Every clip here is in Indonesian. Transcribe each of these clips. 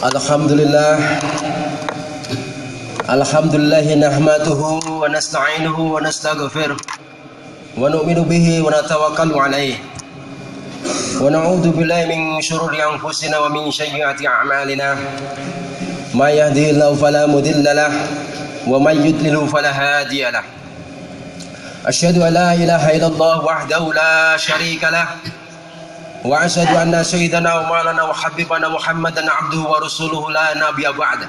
Alhamdulillah nahmaduhu wa nasta'inuhu wa nastaghfiruh wa nu'minu bihi wa natawakkalu alayhi wa na'udzu billahi min shururi anfusina wa min sayyiati a'malina may yahdihillahu fala mudilla lahu wa may yudlil fala hadiya lahu asyhadu an la ilaha illallah wahdahu la syarika lahu wa asyhadu anna sayyidana wa maulana wa habibana Muhammadan abduhu wa rasuluhu la nabiyya ba'da.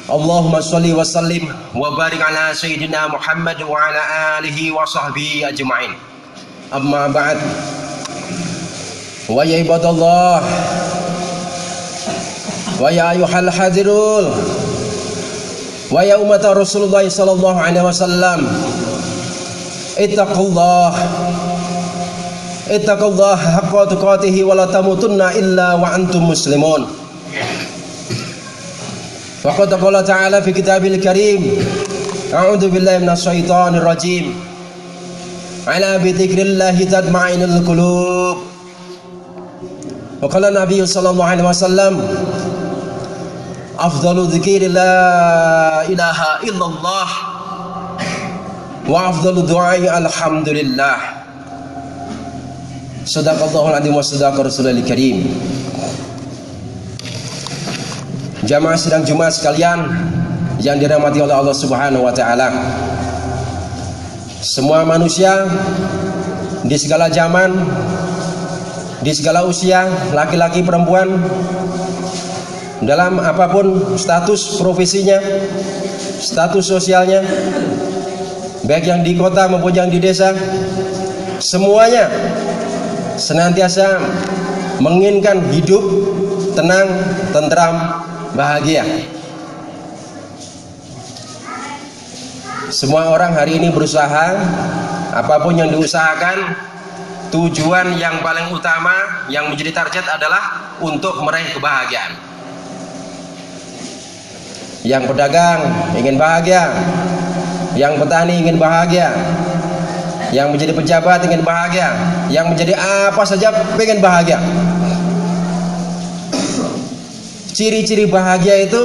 Allahumma sholli wa sallim wa barik ala sayyidina Muhammad wa ala alihi wa sahbihi ajma'in. Amma ba'd. Wa ya ibadallah wa ya ayyuhal hadirul wa ya umat Rasulullah sallallahu alaihi wasallam ittaqullah haqqa tuqatih wa la tamutunna illa wa antum muslimun. Faqad qala ta'ala fi kitabil karim a'udzu billahi minasy syaithanir rajim ala bi dzikrillahi tatma'innul qulub. Wa qala Nabi sallallahu alaihi wasallam afdalu dzikri la ilaha illallah wa afdalu du'ai alhamdulillah. Sadaqallahul adzim wa sadaqa rasulul karim. Jamaah sidang Jumat sekalian yang dirahmati oleh Allah Subhanahu wa taala. Semua manusia di segala zaman, di segala usia, laki-laki perempuan, dalam apapun status profesinya, status sosialnya, baik yang di kota maupun yang di desa, semuanya senantiasa menginginkan hidup tenang, tentram, bahagia. Semua orang hari ini berusaha, apapun yang diusahakan, tujuan yang paling utama yang menjadi target adalah untuk meraih kebahagiaan. Yang pedagang ingin bahagia, yang petani ingin bahagia, yang menjadi pejabat ingin bahagia, yang menjadi apa saja pengen bahagia. Ciri-ciri bahagia itu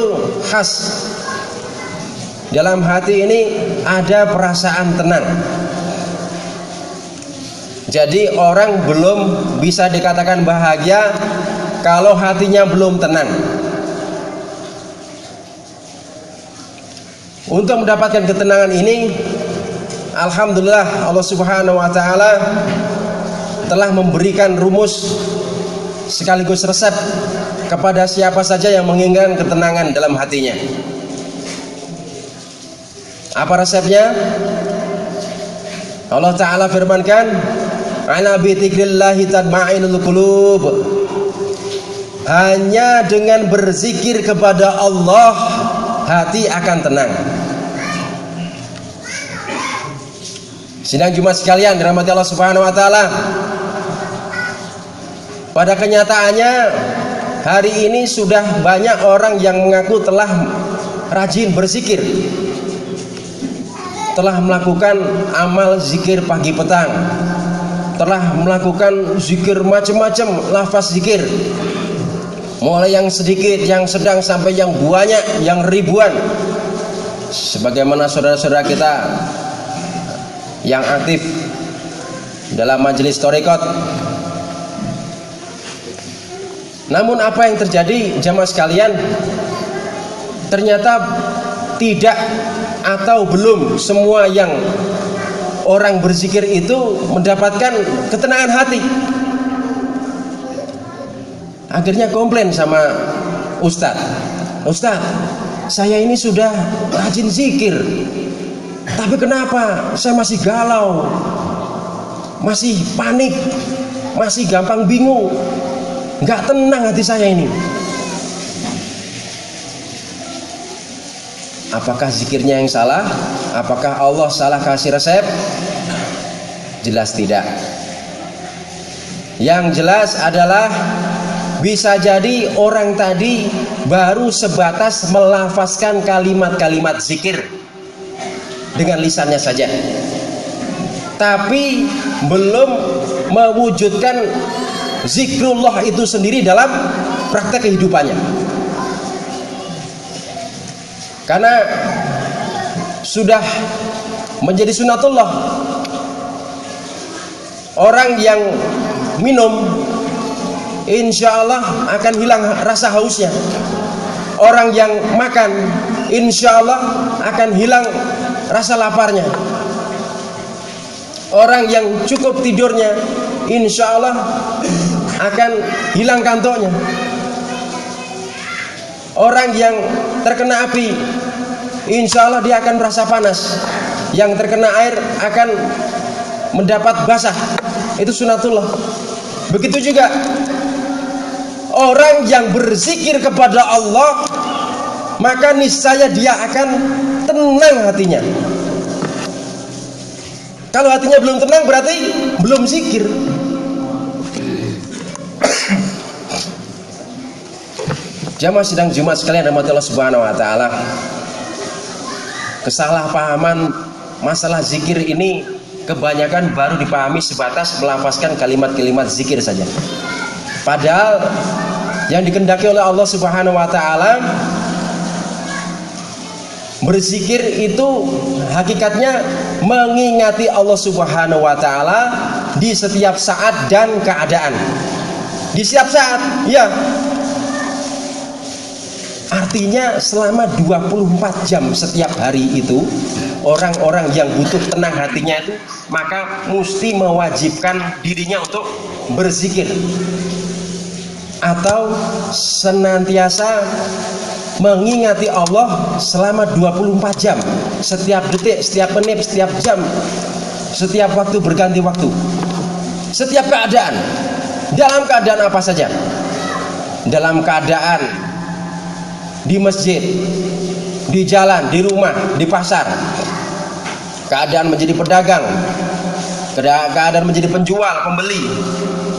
khas. Dalam hati ini ada perasaan tenang. Jadi orang belum bisa dikatakan bahagia kalau hatinya belum tenang. Untuk mendapatkan ketenangan ini, alhamdulillah Allah Subhanahu wa taala telah memberikan rumus sekaligus resep kepada siapa saja yang menginginkan ketenangan dalam hatinya. Apa resepnya? Allah taala firmankan, "Ala bi dzikrillahi tatma'innul qulub." Hanya dengan berzikir kepada Allah hati akan tenang. Sidang Jumat sekalian dirahmati Allah Subhanahu wa taala. Pada kenyataannya hari ini sudah banyak orang yang mengaku telah rajin berzikir, telah melakukan amal zikir pagi petang, telah melakukan zikir macam-macam, lafaz zikir, mulai yang sedikit, yang sedang, sampai yang banyak, yang ribuan. Sebagaimana saudara-saudara kita yang aktif dalam majelis thariqat. Namun apa yang terjadi jamaah sekalian? Ternyata tidak atau belum semua yang orang berzikir itu mendapatkan ketenangan hati. Akhirnya komplain sama Ustaz, saya ini sudah rajin zikir, tapi kenapa saya masih galau, masih panik, masih gampang bingung, gak tenang hati saya ini. Apakah zikirnya yang salah? Apakah Allah salah kasih resep? Jelas tidak. Yang jelas adalah bisa jadi orang tadi baru sebatas melafazkan kalimat-kalimat zikir dengan lisannya saja, tapi belum mewujudkan zikrullah itu sendiri dalam praktek kehidupannya. Karena sudah menjadi sunatullah. Orang yang minum insya Allah akan hilang rasa hausnya. Orang yang makan insya Allah akan hilang rasa laparnya. Orang yang cukup tidurnya insya Allah akan hilang kantuknya. Orang yang terkena api insya Allah dia akan merasa panas. Yang terkena air akan mendapat basah. Itu sunatullah. Begitu juga orang yang berzikir kepada Allah, maka niscaya dia akan tenang hatinya. Kalau hatinya belum tenang berarti belum zikir. Jamaah sidang Jumat sekalian rahmati Allah Subhanahu wa taala. Kesalahpahaman masalah zikir ini kebanyakan baru dipahami sebatas melafazkan kalimat-kalimat zikir saja. Padahal yang dikehendaki oleh Allah Subhanahu wa taala, berzikir itu hakikatnya mengingati Allah Subhanahu wa taala di setiap saat dan keadaan. Di setiap saat, ya. Artinya selama 24 jam setiap hari itu, orang-orang yang butuh tenang hatinya itu maka mesti mewajibkan dirinya untuk berzikir atau senantiasa mengingati Allah selama 24 jam, setiap detik, setiap menit, setiap jam, setiap waktu berganti waktu, setiap keadaan. Dalam keadaan apa saja? Dalam keadaan di masjid, di jalan, di rumah, di pasar, keadaan menjadi pedagang, keadaan menjadi penjual, pembeli,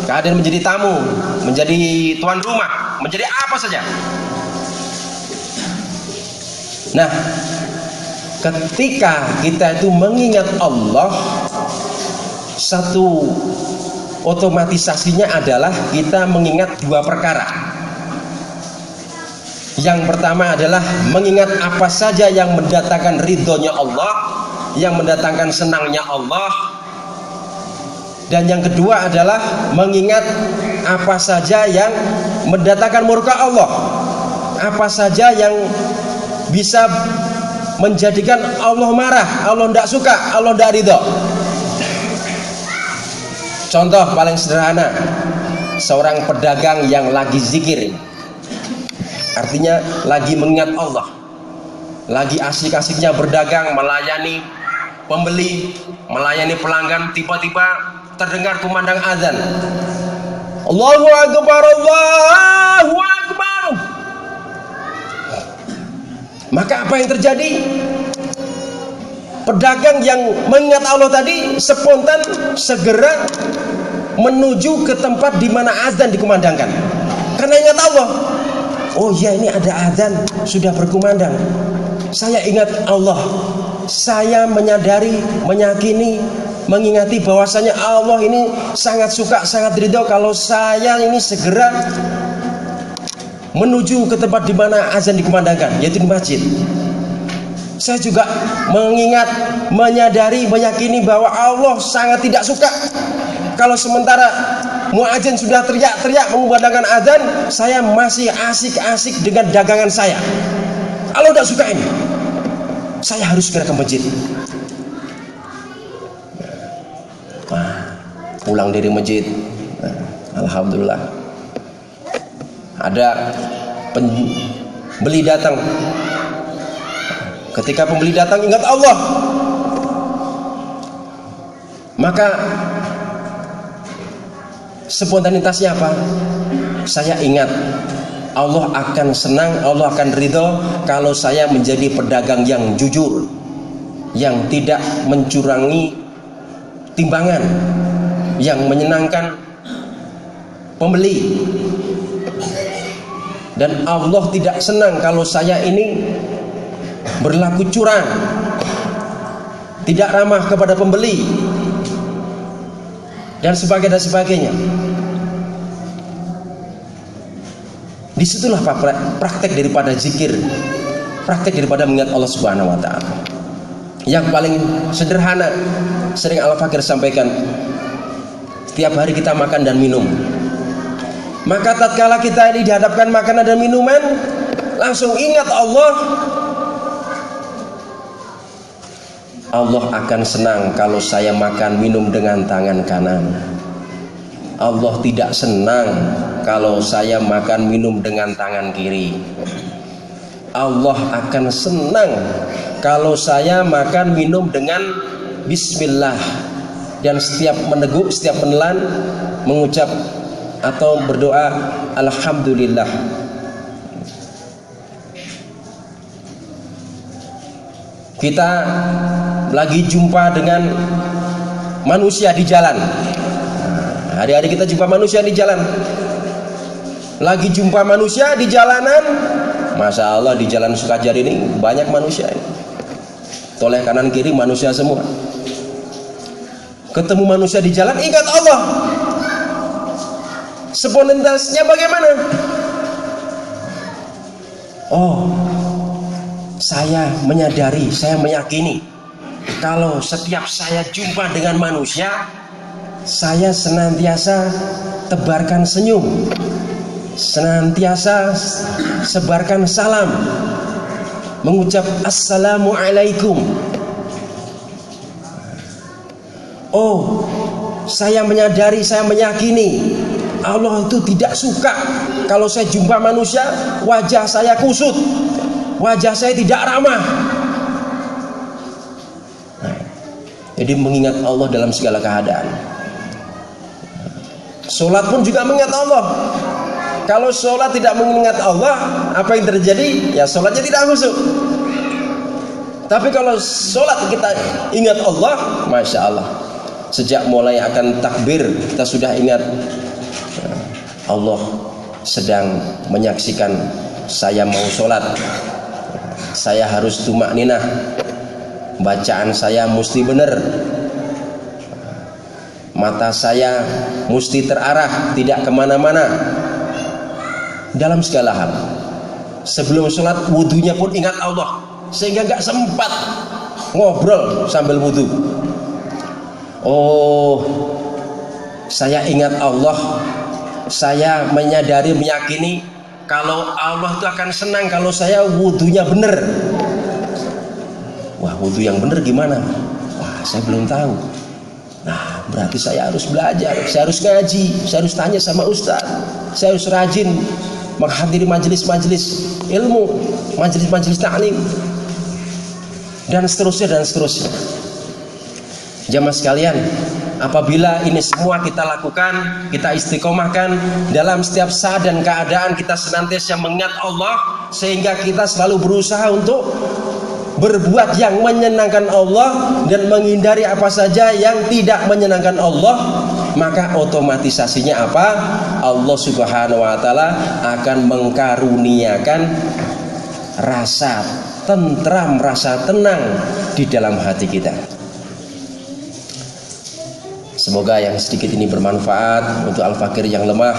keadaan menjadi tamu, menjadi tuan rumah, menjadi apa saja. Nah, ketika kita itu mengingat Allah, satu otomatisasinya adalah kita mengingat dua perkara. Yang pertama adalah mengingat apa saja yang mendatangkan ridhonya Allah, yang mendatangkan senangnya Allah. Dan yang kedua adalah mengingat apa saja yang mendatangkan murka Allah, apa saja yang bisa menjadikan Allah marah, Allah tidak suka, Allah tidak ridho. Contoh paling sederhana, seorang pedagang yang lagi zikir, artinya lagi mengingat Allah, lagi asik-asiknya berdagang, melayani pembeli, melayani pelanggan, tiba-tiba terdengar kumandang azan. Allahu Akbar, Allahu Akbar. Maka apa yang terjadi? Pedagang yang mengingat Allah tadi spontan segera menuju ke tempat di mana azan dikumandangkan. Karena ingat Allah. Oh ya, ini ada azan sudah berkumandang. Saya ingat Allah. Saya menyadari, meyakini, mengingati bahwasanya Allah ini sangat suka, sangat ridho kalau saya ini segera menuju ke tempat di mana azan dikumandangkan, yaitu di masjid. Saya juga mengingat, menyadari, meyakini bahwa Allah sangat tidak suka kalau sementara muadzin sudah teriak-teriak mengumandangkan azan, saya masih asik-asik dengan dagangan saya. Allah tidak suka ini. Saya harus segera ke masjid. Pulang dari masjid, alhamdulillah, ada pembeli datang. Ketika pembeli datang, ingat Allah, maka spontanitasnya apa? Saya ingat Allah akan senang, Allah akan ridho kalau saya menjadi pedagang yang jujur, yang tidak mencurangi timbangan, yang menyenangkan pembeli. Dan Allah tidak senang kalau saya ini berlaku curang, tidak ramah kepada pembeli, dan sebagainya. Disitulah praktek daripada zikir, praktek daripada mengingat Allah Subhanahu wa taala. Yang paling sederhana, sering Al-Fakir sampaikan, setiap hari kita makan dan minum. Maka tatkala kita ini dihadapkan makanan dan minuman, langsung ingat Allah. Allah akan senang kalau saya makan minum dengan tangan kanan. Allah tidak senang kalau saya makan minum dengan tangan kiri. Allah akan senang kalau saya makan minum dengan bismillah, dan setiap meneguk, setiap menelan mengucap atau berdoa alhamdulillah. Kita lagi jumpa dengan manusia di jalan. Hari-hari kita jumpa manusia di jalan. Lagi jumpa manusia di jalanan. Masya Allah, di jalan Sukajari ini banyak manusia ini. Toleh kanan kiri manusia semua. Ketemu manusia di jalan, ingat Allah. Spontanitasnya bagaimana? Oh, saya menyadari, saya meyakini kalau setiap saya jumpa dengan manusia, saya senantiasa tebarkan senyum, senantiasa sebarkan salam, mengucap assalamualaikum. Oh, saya menyadari, saya meyakini Allah itu tidak suka kalau saya jumpa manusia wajah saya kusut, wajah saya tidak ramah. Jadi mengingat Allah dalam segala keadaan. Sholat pun juga mengingat Allah. Kalau sholat tidak mengingat Allah, apa yang terjadi? Ya sholatnya tidak khusyuk. Tapi kalau sholat kita ingat Allah, Masya Allah, sejak mulai akan takbir kita sudah ingat Allah sedang menyaksikan saya mau sholat. Saya harus tumak ninah, bacaan saya mesti benar, mata saya mesti terarah, tidak kemana-mana dalam segala hal. Sebelum sholat wudhunya pun ingat Allah, sehingga gak sempat ngobrol sambil wudhu. Oh, saya ingat Allah, saya menyadari, meyakini kalau Allah itu akan senang kalau saya wudhunya benar. Wah, wudhu yang benar gimana? Wah, saya belum tahu. Nah, berarti saya harus belajar, saya harus ngaji, saya harus tanya sama ustaz, saya harus rajin menghadiri majelis-majelis ilmu, majelis-majelis ta'lim, dan seterusnya dan seterusnya. Jamaah sekalian, apabila ini semua kita lakukan, kita istiqomahkan dalam setiap saat dan keadaan, kita senantiasa mengingat Allah, sehingga kita selalu berusaha untuk berbuat yang menyenangkan Allah dan menghindari apa saja yang tidak menyenangkan Allah, maka otomatisasinya apa? Allah Subhanahu wa taala akan mengkaruniakan rasa tentram, rasa tenang di dalam hati kita. Semoga yang sedikit ini bermanfaat untuk Al-Fakir yang lemah,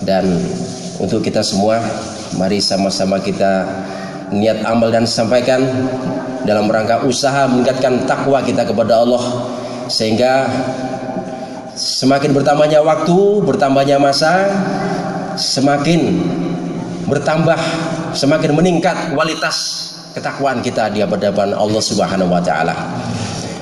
dan untuk kita semua. Mari sama-sama kita niat amal dan sampaikan dalam rangka usaha meningkatkan takwa kita kepada Allah, sehingga semakin bertambahnya waktu, bertambahnya masa, semakin bertambah, semakin meningkat kualitas ketakwaan kita di hadapan Allah Subhanahu wa taala.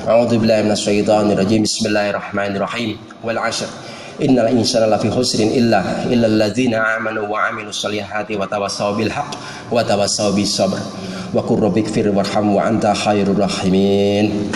A'udzubillahi minasyaitonir rajim. Bismillahirrahmanirrahim. Wal 'ashr. Innal insana lafi khusrin illal ladzina amanu wa 'amilus solihati wa tawassaw bil haqq wa tawassaw bis sabr. Wa qur rabbighfir warham wa anta khairur rahimin.